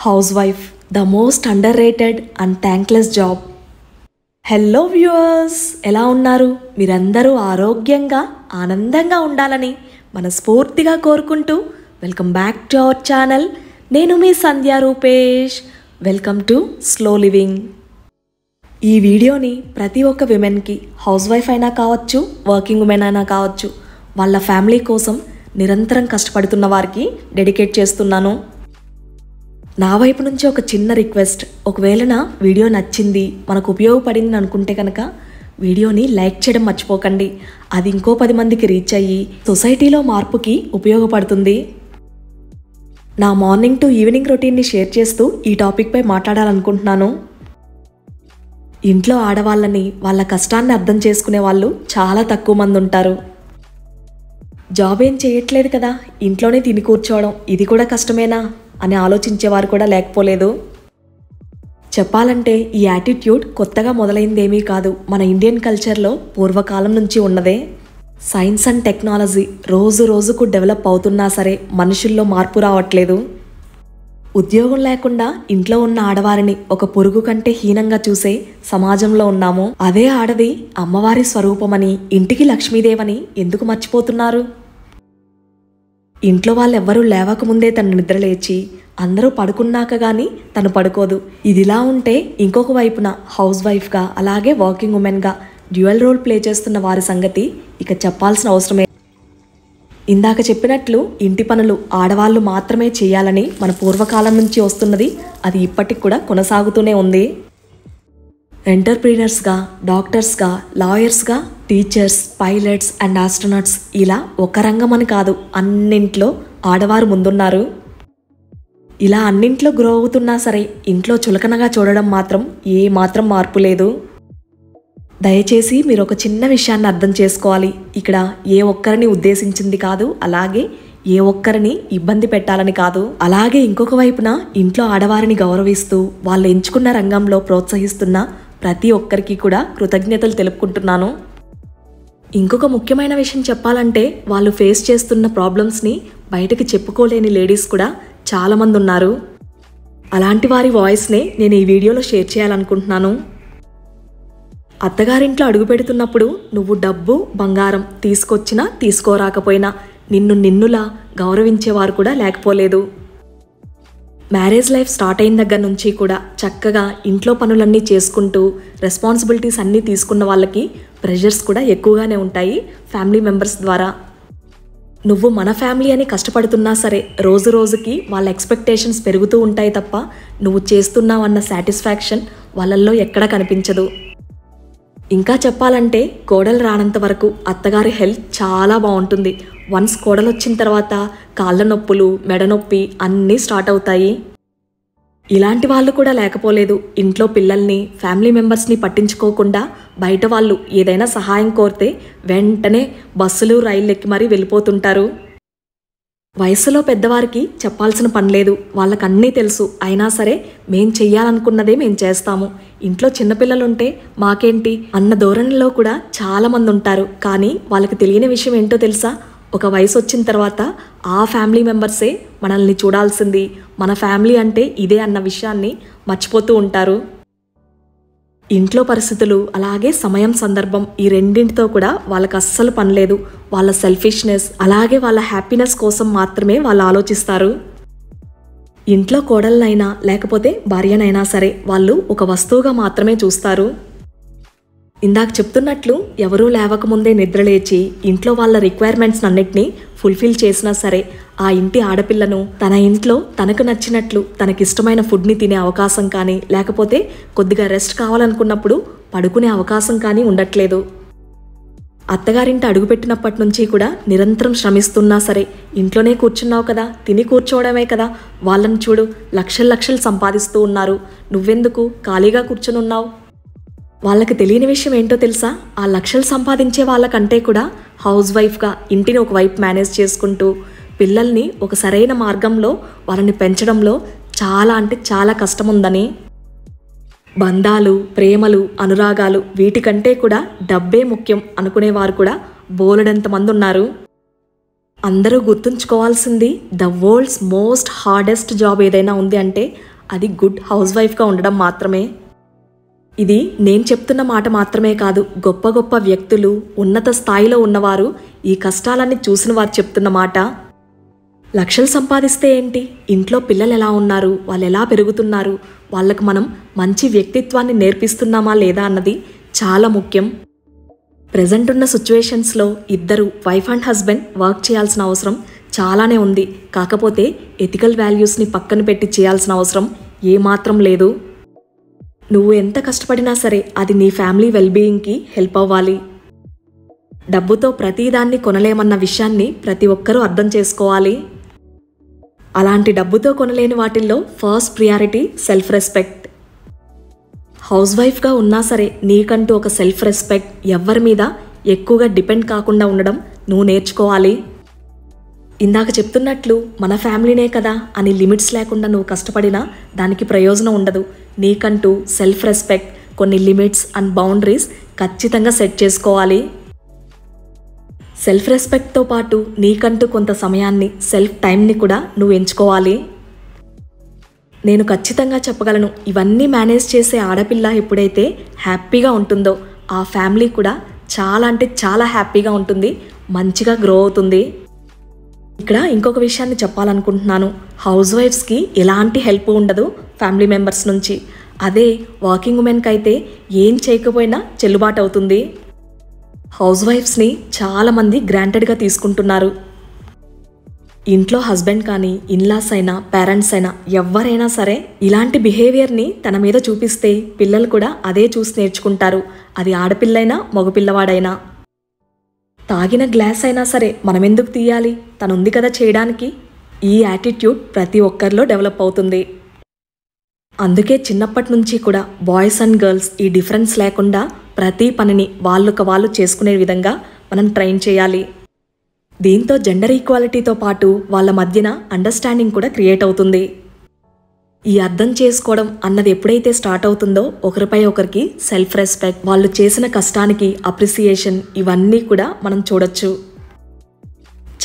Housewife the most underrated and thankless job. Hello viewers, ఎలా ఉన్నారు? మీరందరూ ఆరోగ్యంగా ఆనందంగా ఉండాలని మనస్ఫూర్తిగా కోరుకుంటూ welcome back to our channel. నేను మీ Sandhya Rupesh. Welcome to slow living. ఈ వీడియోని ప్రతి ఒక్క విమెన్కి, హౌస్ వైఫ్ అయినా కావచ్చు, వర్కింగ్ ఉమెన్ అయినా కావచ్చు, వాళ్ళ ఫ్యామిలీ కోసం నిరంతరం కష్టపడుతున్న వారికి డెడికేట్ చేస్తున్నాను. నా వైపు నుంచి ఒక చిన్న రిక్వెస్ట్, ఒకవేళ నా వీడియో నచ్చింది, మనకు ఉపయోగపడింది అనుకుంటే కనుక వీడియోని లైక్ చేయడం మర్చిపోకండి. అది ఇంకో 10 మందికి రీచ్ అయ్యి సొసైటీలో మార్పుకి ఉపయోగపడుతుంది. నా మార్నింగ్ టు ఈవినింగ్ రొటీన్ని షేర్ చేస్తూ ఈ టాపిక్పై మాట్లాడాలనుకుంటున్నాను. ఇంట్లో ఆడవాళ్ళని, వాళ్ళ కష్టాన్ని అర్థం చేసుకునే వాళ్ళు చాలా తక్కువ మంది ఉంటారు. జాబ్ ఏం చేయట్లేదు కదా, ఇంట్లోనే తిని కూర్చోవడం, ఇది కూడా కష్టమేనా అని ఆలోచించేవారు కూడా లేకపోలేదు. చెప్పాలంటే ఈ యాటిట్యూడ్ కొత్తగా మొదలైందేమీ కాదు, మన ఇండియన్ కల్చర్లో పూర్వకాలం నుంచి ఉన్నదే. సైన్స్ అండ్ టెక్నాలజీ రోజు రోజుకు డెవలప్ అవుతున్నా సరే మనుషుల్లో మార్పు రావట్లేదు. ఉద్యోగం లేకుండా ఇంట్లో ఉన్న ఆడవారిని ఒక పురుగు కంటే హీనంగా చూసే సమాజంలో ఉన్నాము. అదే ఆడది అమ్మవారి స్వరూపమని, ఇంటికి లక్ష్మీదేవని ఎందుకు మర్చిపోతున్నారు? ఇంట్లో వాళ్ళెవ్వరూ లేవకముందే తను నిద్రలేచి, అందరూ పడుకున్నాక కానీ తను పడుకోదు. ఇదిలా ఉంటే ఇంకొక వైపున హౌస్ వైఫ్గా, అలాగే వర్కింగ్ ఉమెన్గా డ్యూయల్ రోల్ ప్లే చేస్తున్న వారి సంగతి ఇక చెప్పాల్సిన అవసరమే. ఇందాక చెప్పినట్లు ఇంటి పనులు ఆడవాళ్ళు మాత్రమే చేయాలని మన పూర్వకాలం నుంచి వస్తున్నది, అది ఇప్పటికి కూడా కొనసాగుతూనే ఉంది. ఎంటర్ప్రీనర్స్గా, డాక్టర్స్గా, లాయర్స్గా, టీచర్స్, పైలట్స్ అండ్ ఆస్ట్రోనాట్స్, ఇలా ఒక రంగం అని కాదు, అన్నింట్లో ఆడవారు ముందున్నారు. ఇలా అన్నింట్లో గ్రో అవుతున్నా సరే ఇంట్లో చులకనగా చూడడం మాత్రం ఏ మాత్రం మార్పు లేదు. దయచేసి మీరు ఒక చిన్న విషయాన్ని అర్థం చేసుకోవాలి. ఇక్కడ ఏ ఒక్కరిని ఉద్దేశించింది కాదు, అలాగే ఏ ఒక్కరిని ఇబ్బంది పెట్టాలని కాదు. అలాగే ఇంకొక వైపున ఇంట్లో ఆడవారిని గౌరవిస్తూ వాళ్ళు ఎంచుకున్న రంగంలో ప్రోత్సహిస్తున్న ప్రతి ఒక్కరికి కూడా కృతజ్ఞతలు తెలుపుకుంటున్నాను. ఇంకొక ముఖ్యమైన విషయం చెప్పాలంటే, వాళ్ళు ఫేస్ చేస్తున్న ప్రాబ్లమ్స్ని బయటకి చెప్పుకోలేని లేడీస్ కూడా చాలామంది ఉన్నారు. అలాంటి వారి వాయిస్నే నేను ఈ వీడియోలో షేర్ చేయాలనుకుంటున్నాను. అత్తగారింట్లో అడుగు పెడుతున్నప్పుడు నువ్వు డబ్బు, బంగారం తీసుకొచ్చినా తీసుకోరాకపోయినా నిన్నులా గౌరవించేవారు కూడా లేకపోలేదు. మ్యారేజ్ లైఫ్ స్టార్ట్ అయిన దగ్గర నుంచి కూడా చక్కగా ఇంట్లో పనులన్నీ చేసుకుంటూ రెస్పాన్సిబిలిటీస్ అన్నీ తీసుకున్న వాళ్ళకి ప్రెషర్స్ కూడా ఎక్కువగానే ఉంటాయి ఫ్యామిలీ మెంబర్స్ ద్వారా. నువ్వు మన ఫ్యామిలీ అని కష్టపడుతున్నా సరే రోజు రోజుకి వాళ్ళ ఎక్స్పెక్టేషన్స్ పెరుగుతూ ఉంటాయి తప్ప నువ్వు చేస్తున్నావన్న సాటిస్ఫాక్షన్ వాళ్ళల్లో ఎక్కడా కనిపించదు. ఇంకా చెప్పాలంటే, కోడలు రానంత వరకు అత్తగారి హెల్త్ చాలా బాగుంటుంది. వన్స్ కోడలు వచ్చిన తర్వాత కాళ్ళ నొప్పులు, మెడ నొప్పి అన్నీ స్టార్ట్ అవుతాయి. ఇలాంటి వాళ్ళు కూడా లేకపోలేదు. ఇంట్లో పిల్లల్ని, ఫ్యామిలీ మెంబర్స్ని పట్టించుకోకుండా బయట వాళ్ళు ఏదైనా సహాయం కోరితే వెంటనే బస్సులు, రైళ్ళు ఎక్కి మరీ వెళ్ళిపోతుంటారు. వయసులో పెద్దవారికి చెప్పాల్సిన పని లేదు, వాళ్ళకన్నీ తెలుసు. అయినా సరే మేం చెయ్యాలనుకున్నదే మేం చేస్తాము, ఇంట్లో చిన్నపిల్లలుంటే మాకేంటి అన్న ధోరణిలో కూడా చాలామంది ఉంటారు. కానీ వాళ్ళకి తెలియని విషయం ఏంటో తెలుసా? ఒక వయసు వచ్చిన తర్వాత ఆ ఫ్యామిలీ మెంబర్సే మనల్ని చూడాల్సింది, మన ఫ్యామిలీ అంటే ఇదే అన్న విషయాన్ని మర్చిపోతూ ఉంటారు. ఇంట్లో పరిస్థితులు, అలాగే సమయం, సందర్భం, ఈ రెండింటితో కూడా వాళ్ళకి అస్సలు పని లేదు. వాళ్ళ సెల్ఫిష్నెస్, అలాగే వాళ్ళ హ్యాపీనెస్ కోసం మాత్రమే వాళ్ళు ఆలోచిస్తారు. ఇంట్లో కోడలనైనా లేకపోతే భార్యనైనా సరే వాళ్ళు ఒక వస్తువుగా మాత్రమే చూస్తారు. ఇందాక చెప్తున్నట్లు ఎవరూ లేవకముందే నిద్రలేచి ఇంట్లో వాళ్ళ రిక్వైర్మెంట్స్ అన్నిటినీ ఫుల్ఫిల్ చేసినా సరే ఆ ఇంటి ఆడపిల్లను తన ఇంట్లో తనకు నచ్చినట్లు తనకిష్టమైన ఫుడ్ని తినే అవకాశం కానీ, లేకపోతే కొద్దిగా రెస్ట్ కావాలనుకున్నప్పుడు పడుకునే అవకాశం కానీ ఉండట్లేదు. అత్తగారింటి అడుగుపెట్టినప్పటి నుంచి కూడా నిరంతరం శ్రమిస్తున్నా సరే ఇంట్లోనే కూర్చున్నావు కదా, తిని కూర్చోవడమే కదా, వాళ్ళని చూడు లక్షలు లక్షలు సంపాదిస్తూ ఉన్నారు, నువ్వెందుకు ఖాళీగా కూర్చొని ఉన్నావు? వాళ్ళకి తెలియని విషయం ఏంటో తెలుసా? ఆ లక్షలు సంపాదించే వాళ్ళకంటే కూడా హౌస్ వైఫ్గా ఇంటిని ఒకవైపు మేనేజ్ చేసుకుంటూ పిల్లల్ని ఒక సరైన మార్గంలో వాళ్ళని పెంచడంలో చాలా అంటే చాలా కష్టం ఉందని. బంధాలు, ప్రేమలు, అనురాగాలు వీటికంటే కూడా డబ్బే ముఖ్యం అనుకునేవారు కూడా బోలెడంతమంది ఉన్నారు. అందరూ గుర్తుంచుకోవాల్సింది, the world's most hardest job ఏదైనా ఉంది అంటే అది గుడ్ హౌస్ వైఫ్గా ఉండడం మాత్రమే. ఇది నేను చెప్తున్న మాట మాత్రమే కాదు, గొప్ప గొప్ప వ్యక్తులు, ఉన్నత స్థాయిలో ఉన్నవారు, ఈ కష్టాలన్నీ చూసిన వారు చెప్తున్న మాట. లక్షలు సంపాదిస్తే ఏంటి, ఇంట్లో పిల్లలు ఎలా ఉన్నారు, వాళ్ళు ఎలా పెరుగుతున్నారు, వాళ్ళకు మనం మంచి వ్యక్తిత్వాన్ని నేర్పిస్తున్నామా లేదా అన్నది చాలా ముఖ్యం. ప్రెజెంట్ ఉన్న సిచ్యువేషన్స్లో ఇద్దరు వైఫ్ అండ్ హస్బెండ్ వర్క్ చేయాల్సిన అవసరం చాలానే ఉంది. కాకపోతే ఎథికల్ వాల్యూస్ని పక్కన పెట్టి చేయాల్సిన అవసరం ఏమాత్రం లేదు. నువ్వు ఎంత కష్టపడినా సరే అది నీ ఫ్యామిలీ వెల్బీయింగ్కి హెల్ప్ అవ్వాలి. డబ్బుతో ప్రతిదాన్ని కొనలేమన్న విషయాన్ని ప్రతి ఒక్కరూ అర్థం చేసుకోవాలి. అలాంటి డబ్బుతో కొనలేని వాటిల్లో first priority self respect. House వైఫ్గా ఉన్నా సరే నీకంటూ ఒక సెల్ఫ్ రెస్పెక్ట్, ఎవ్వరి మీద ఎక్కువగా డిపెండ్ కాకుండా ఉండడం నువ్వు నేర్చుకోవాలి. ఇందాక చెప్తున్నట్లు మన ఫ్యామిలీనే కదా అని లిమిట్స్ లేకుండా నువ్వు కష్టపడినా దానికి ప్రయోజనం ఉండదు. నీకంటూ సెల్ఫ్ రెస్పెక్ట్, కొన్ని లిమిట్స్ అండ్ బౌండరీస్ ఖచ్చితంగా సెట్ చేసుకోవాలి. సెల్ఫ్ రెస్పెక్ట్తో పాటు నీకంటూ కొంత సమయాన్ని, సెల్ఫ్ టైంని కూడా నువ్వు ఎంచుకోవాలి. నేను ఖచ్చితంగా చెప్పగలను, ఇవన్నీ మేనేజ్ చేసే ఆడపిల్ల ఎప్పుడైతే హ్యాపీగా ఉంటుందో ఆ ఫ్యామిలీ కూడా చాలా అంటే చాలా హ్యాపీగా ఉంటుంది, మంచిగా గ్రో అవుతుంది. ఇక్కడ ఇంకొక విషయాన్ని చెప్పాలనుకుంటున్నాను. హౌస్ వైఫ్స్కి ఎలాంటి హెల్ప్ ఉండదు ఫ్యామిలీ మెంబర్స్ నుంచి. అదే వర్కింగ్ ఉమెన్కి అయితే ఏం చేయకపోయినా చెల్లుబాటు అవుతుంది. హౌస్ వైఫ్స్ని చాలామంది గ్రాంటెడ్గా తీసుకుంటున్నారు. ఇంట్లో హస్బెండ్ కానీ, ఇన్లాస్ అయినా, పేరెంట్స్ అయినా, ఎవరైనా సరే ఇలాంటి బిహేవియర్ని తన మీద చూపిస్తే పిల్లలు కూడా అదే చూసి నేర్చుకుంటారు. అది ఆడపిల్లైనా మగపిల్లవాడైనా. తాగిన గ్లాస్ అయినా సరే మనమెందుకు తీయాలి, తనుంది కదా చేయడానికి, ఈ యాటిట్యూడ్ ప్రతి ఒక్కరిలో డెవలప్ అవుతుంది. అందుకే చిన్నప్పటి నుంచి కూడా బాయ్స్ అండ్ గర్ల్స్ ఈ డిఫరెన్స్ లేకుండా ప్రతి పనిని వాళ్ళొక వాళ్ళు చేసుకునే విధంగా మనం ట్రైన్ చేయాలి. దీంతో జెండర్ ఈక్వాలిటీతో పాటు వాళ్ళ మధ్యన అండర్స్టాండింగ్ కూడా క్రియేట్ అవుతుంది. ఈ అర్థం చేసుకోవడం అన్నది ఎప్పుడైతే స్టార్ట్ అవుతుందో ఒకరిపై ఒకరికి సెల్ఫ్ రెస్పెక్ట్, వాళ్ళు చేసిన కష్టానికి అప్రిసియేషన్, ఇవన్నీ కూడా మనం చూడొచ్చు.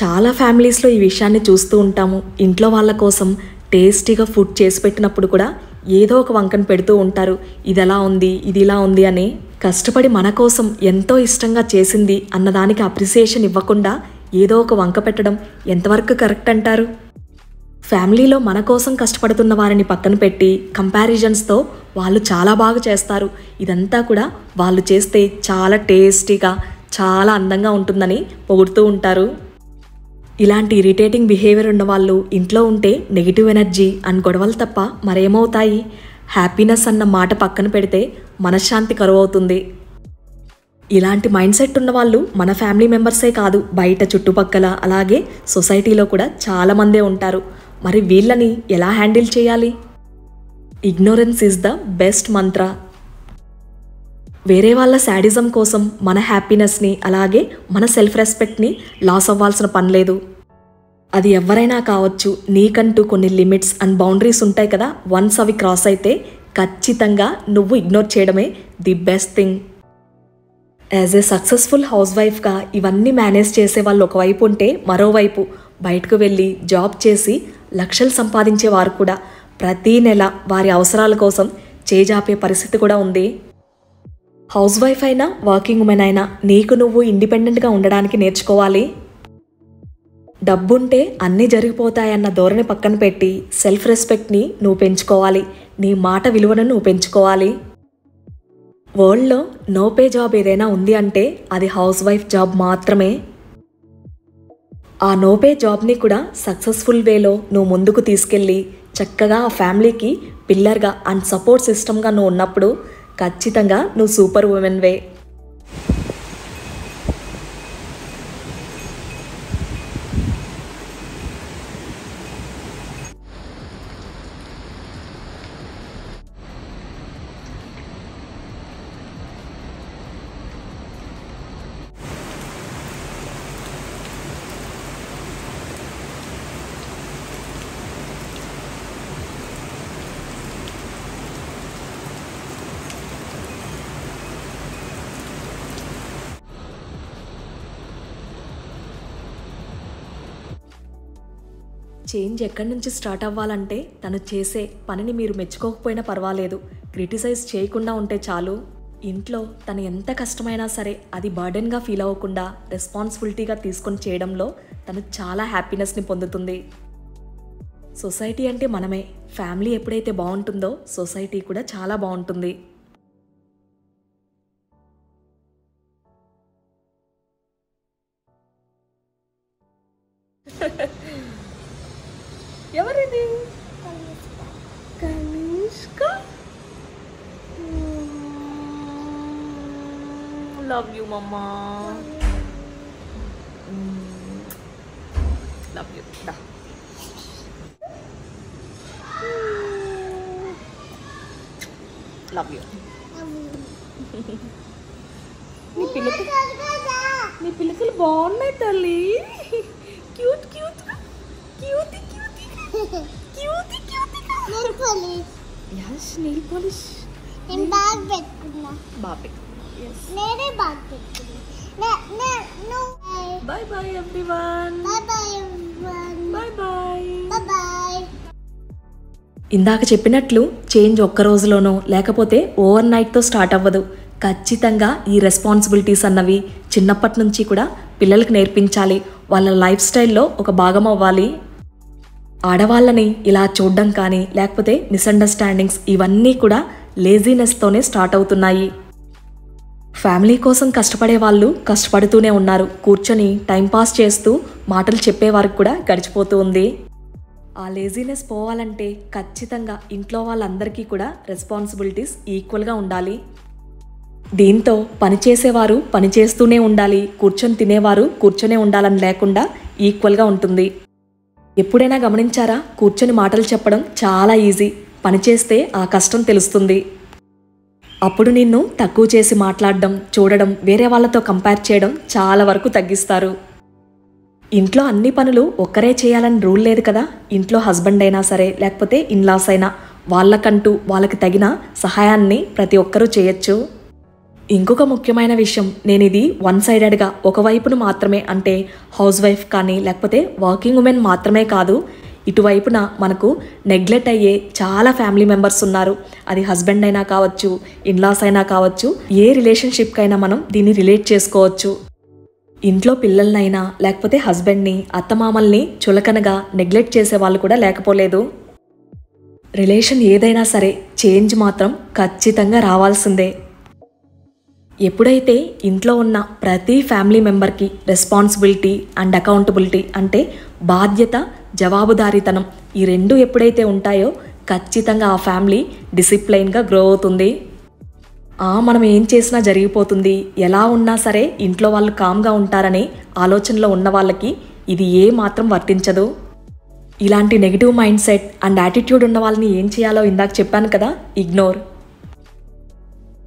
చాలా ఫ్యామిలీస్లో ఈ విషయాన్ని చూస్తూ ఉంటాము. ఇంట్లో వాళ్ళ కోసం టేస్టీగా ఫుడ్ చేసి పెట్టినప్పుడు కూడా ఏదో ఒక వంకను పెడుతూ ఉంటారు. ఇది ఎలా ఉంది, ఇది ఇలా ఉంది అని. కష్టపడి మన కోసం ఎంతో ఇష్టంగా చేసింది అన్నదానికి అప్రిసియేషన్ ఇవ్వకుండా ఏదో ఒక వంక పెట్టడం ఎంతవరకు కరెక్ట్ అంటారు? ఫ్యామిలీలో మన కోసం కష్టపడుతున్న వారిని పక్కన పెట్టి కంపారిజన్స్తో వాళ్ళు చాలా బాగా చేస్తారు, ఇదంతా కూడా వాళ్ళు చేస్తే చాలా టేస్టీగా, చాలా అందంగా ఉంటుందని పొగుడుతూ ఉంటారు. ఇలాంటి ఇరిటేటింగ్ బిహేవియర్ ఉన్న వాళ్ళు ఇంట్లో ఉంటే నెగిటివ్ ఎనర్జీ అండ్ గొడవలు తప్ప మరేమవుతాయి? హ్యాపీనెస్ అన్న మాట పక్కన పెడితే మనశ్శాంతి కరువు అవుతుంది. ఇలాంటి మైండ్ సెట్ ఉన్న వాళ్ళు మన ఫ్యామిలీ మెంబర్సే కాదు, బయట చుట్టుపక్కల అలాగే సొసైటీలో కూడా చాలామందే ఉంటారు. మరి వీళ్ళని ఎలా హ్యాండిల్ చేయాలి? ఇగ్నోరెన్స్ ఈజ్ ద బెస్ట్ మంత్ర. వేరే వాళ్ళ శాడిజం కోసం మన హ్యాపీనెస్ని అలాగే మన సెల్ఫ్ రెస్పెక్ట్ని లాస్ అవ్వాల్సిన పని లేదు. అది ఎవరైనా కావచ్చు. నీకంటూ కొన్ని లిమిట్స్ అండ్ బౌండరీస్ ఉంటాయి కదా, వన్స్ అవి క్రాస్ అయితే ఖచ్చితంగా నువ్వు ఇగ్నోర్ చేయడమే the best thing. As a successful house వైఫ్గా ఇవన్నీ మేనేజ్ చేసే వాళ్ళు ఒకవైపు ఉంటే, మరోవైపు బయటకు వెళ్ళి జాబ్ చేసి లక్షలు సంపాదించే వారు కూడా ప్రతీ నెల వారి అవసరాల కోసం చేజాపే పరిస్థితి కూడా ఉంది. హౌస్ వైఫ్ అయినా వర్కింగ్ ఉమెన్ అయినా నీకు నువ్వు ఇండిపెండెంట్గా ఉండడానికి నేర్చుకోవాలి. డబ్బుంటే అన్నీ జరిగిపోతాయన్న ధోరణి పక్కన పెట్టి సెల్ఫ్ రెస్పెక్ట్ని నువ్వు పెంచుకోవాలి. నీ మాట విలువను నువ్వు పెంచుకోవాలి. వరల్డ్లో నో పే జాబ్ ఏదైనా ఉంది అంటే అది హౌస్ వైఫ్ జాబ్ మాత్రమే. ఆ నో పే జాబ్ని కూడా సక్సెస్ఫుల్ వేలో నువ్వు ముందుకు తీసుకెళ్ళి చక్కగా ఆ ఫ్యామిలీకి పిల్లర్గా అండ్ సపోర్ట్ సిస్టమ్గా నువ్వు ఉన్నప్పుడు ఖచ్చితంగా నువ్వు సూపర్ ఉమెన్వే. చేంజ్ ఎక్కడి నుంచి స్టార్ట్ అవ్వాలంటే తను చేసే పనిని మీరు మెచ్చుకోకపోయినా పర్వాలేదు, క్రిటిసైజ్ చేయకుండా ఉంటే చాలు. ఇంట్లో తను ఎంత కష్టమైనా సరే అది బర్డెన్గా ఫీల్ అవ్వకుండా రెస్పాన్సిబిలిటీగా తీసుకొని చేయడంలో తను చాలా హ్యాపీనెస్ని పొందుతుంది. సొసైటీ అంటే మనమే. ఫ్యామిలీ ఎప్పుడైతే బాగుంటుందో సొసైటీ కూడా చాలా బాగుంటుంది. ఎవరిది? Kanishka. Love you mamma. Love you. Love you. నీ పిల్లకలు బాగున్నాయి తల్లి. Cute cute cute cute cute cute. Yes nail polish నేను బాగా పెట్టుకున్నా. బాగా పెట్టుకున్నా. యస్ నేనే బాగా పెట్టుకున్నా. Bye bye everyone. Bye bye everyone. Bye bye. Bye bye. ఇందాక చెప్పినట్లు చేంజ్ ఒక్క రోజులోనో లేకపోతే ఓవర్ నైట్తో స్టార్ట్ అవ్వదు. ఖచ్చితంగా ఈ రెస్పాన్సిబిలిటీస్ అన్నవి చిన్నప్పటి నుంచి కూడా పిల్లలకు నేర్పించాలి. వాళ్ళ లైఫ్ స్టైల్లో ఒక భాగం అవ్వాలి. ఆడవాళ్ళని ఇలా చూడడం కానీ లేకపోతే మిస్అండర్స్టాండింగ్స్ ఇవన్నీ కూడా లేజీనెస్తోనే స్టార్ట్ అవుతున్నాయి. ఫ్యామిలీ కోసం కష్టపడే వాళ్ళు కష్టపడుతూనే ఉన్నారు. కూర్చొని టైంపాస్ చేస్తూ మాటలు చెప్పేవారికి కూడా గడిచిపోతూ ఉంది. ఆ లేజీనెస్ పోవాలంటే ఖచ్చితంగా ఇంట్లో వాళ్ళందరికీ కూడా రెస్పాన్సిబిలిటీస్ ఈక్వల్గా ఉండాలి. దీంతో పనిచేసేవారు పనిచేస్తూనే ఉండాలి, కూర్చొని తినేవారు కూర్చొనే ఉండాలని లేకుండా ఈక్వల్గా ఉంటుంది. ఎప్పుడైనా గమనించారా? కూర్చొని మాటలు చెప్పడం చాలా ఈజీ, పనిచేస్తే ఆ కష్టం తెలుస్తుంది. అప్పుడు నిన్ను తక్కువ చేసి మాట్లాడడం, చూడడం, వేరే వాళ్ళతో కంపేర్ చేయడం చాలా వరకు తగ్గిస్తారు. ఇంట్లో అన్ని పనులు ఒక్కరే చేయాలని రూల్ లేదు కదా. ఇంట్లో హస్బెండ్ అయినా సరే లేకపోతే ఇన్లాస్ అయినా వాళ్ళకంటూ వాళ్ళకి తగిన సహాయాన్ని ప్రతి ఒక్కరూ చేయొచ్చు. ఇంకొక ముఖ్యమైన విషయం, నేను ఇది వన్ సైడెడ్గా ఒకవైపును మాత్రమే, అంటే హౌస్ వైఫ్ కానీ లేకపోతే వర్కింగ్ ఉమెన్ మాత్రమే కాదు, ఇటువైపున మనకు నెగ్లెక్ట్ అయ్యే చాలా ఫ్యామిలీ మెంబర్స్ ఉన్నారు. అది హస్బెండ్ అయినా కావచ్చు, ఇన్లాస్ అయినా కావచ్చు, ఏ రిలేషన్షిప్కైనా మనం దీన్ని రిలేట్ చేసుకోవచ్చు. ఇంట్లో పిల్లలనైనా లేకపోతే హస్బెండ్ని, అత్తమామల్ని చులకనగా నెగ్లెక్ట్ చేసే వాళ్ళు కూడా లేకపోలేదు. రిలేషన్ ఏదైనా సరే చేంజ్ మాత్రం ఖచ్చితంగా రావాల్సిందే. ఎప్పుడైతే ఇంట్లో ఉన్న ప్రతి ఫ్యామిలీ మెంబర్కి రెస్పాన్సిబిలిటీ అండ్ అకౌంటబిలిటీ, అంటే బాధ్యత, జవాబుదారీతనం, ఈ రెండు ఎప్పుడైతే ఉంటాయో ఖచ్చితంగా ఆ ఫ్యామిలీ డిసిప్లైన్గా గ్రో అవుతుంది. మనం ఏం చేసినా జరిగిపోతుంది, ఎలా ఉన్నా సరే ఇంట్లో వాళ్ళు కామ్గా ఉంటారనే ఆలోచనలో ఉన్న వాళ్ళకి ఇది ఏ మాత్రం వర్తించదు. ఇలాంటి negative mind set and attitude ఉన్న వాళ్ళని ఏం చేయాలో ఇందాక చెప్పాను కదా, ignore.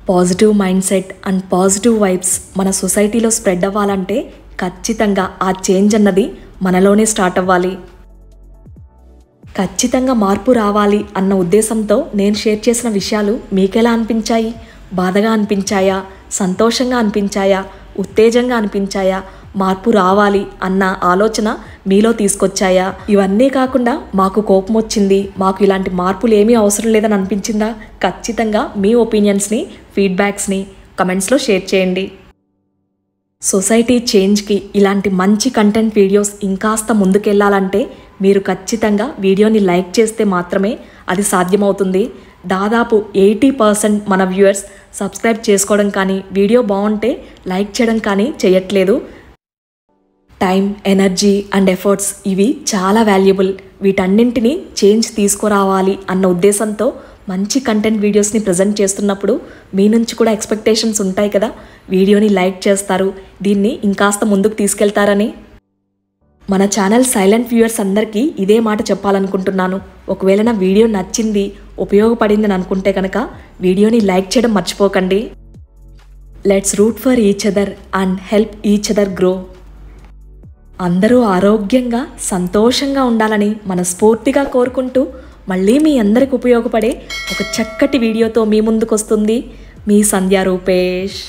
Positive mind set and positive vibes మన సొసైటీలో స్ప్రెడ్ అవ్వాలంటే ఖచ్చితంగా ఆ చేంజ్ అన్నది మనలోనే స్టార్ట్ అవ్వాలి. ఖచ్చితంగా మార్పు రావాలి అన్న ఉద్దేశంతో నేను షేర్ చేసిన విషయాలు మీకెలా అనిపించాయి? బాధగా అనిపించాయా? సంతోషంగా అనిపించాయా? ఉత్తేజంగా అనిపించాయా? మార్పు రావాలి అన్న ఆలోచన మీలో తీసుకొచ్చాయా? ఇవన్నీ కాకుండా మాకు కోపం వచ్చింది, మాకు ఇలాంటి మార్పులు ఏమీ అవసరం లేదని అనిపించిందా? ఖచ్చితంగా మీ ఒపీనియన్స్ని, ఫీడ్బ్యాక్స్ని కమెంట్స్లో షేర్ చేయండి. సొసైటీ చేంజ్కి ఇలాంటి మంచి కంటెంట్ వీడియోస్ ఇంకాస్త ముందుకెళ్లాలంటే మీరు ఖచ్చితంగా వీడియోని లైక్ చేస్తే మాత్రమే అది సాధ్యమవుతుంది. దాదాపు 80% మన వ్యూయర్స్ సబ్స్క్రైబ్ చేసుకోవడం కానీ, వీడియో బాగుంటే లైక్ చేయడం కానీ చేయట్లేదు. టైం, ఎనర్జీ అండ్ ఎఫర్ట్స్ ఇవి చాలా వాల్యుబుల్. వీటన్నింటినీ చేంజ్ తీసుకురావాలి అన్న ఉద్దేశంతో మంచి కంటెంట్ వీడియోస్ని ప్రజెంట్ చేస్తున్నప్పుడు మీ నుంచి కూడా ఎక్స్పెక్టేషన్స్ ఉంటాయి కదా. వీడియోని లైక్ చేస్తారు, దీన్ని ఇంకాస్త ముందుకు తీసుకెళ్తారని. మన ఛానల్ సైలెంట్ వ్యూయర్స్ అందరికీ ఇదే మాట చెప్పాలనుకుంటున్నాను. ఒకవేళ నా వీడియో నచ్చింది, ఉపయోగపడిందని అనుకుంటే కనుక వీడియోని లైక్ చేయడం మర్చిపోకండి. Let's root for each other and help each other grow. అందరూ ఆరోగ్యంగా, సంతోషంగా ఉండాలని మనస్ఫూర్తిగా కోరుకుంటూ మళ్ళీ మీ అందరికి ఉపయోగపడే ఒక చక్కటి వీడియోతో మీ ముందుకు వస్తుంది మీ సంధ్యా రూపేష్.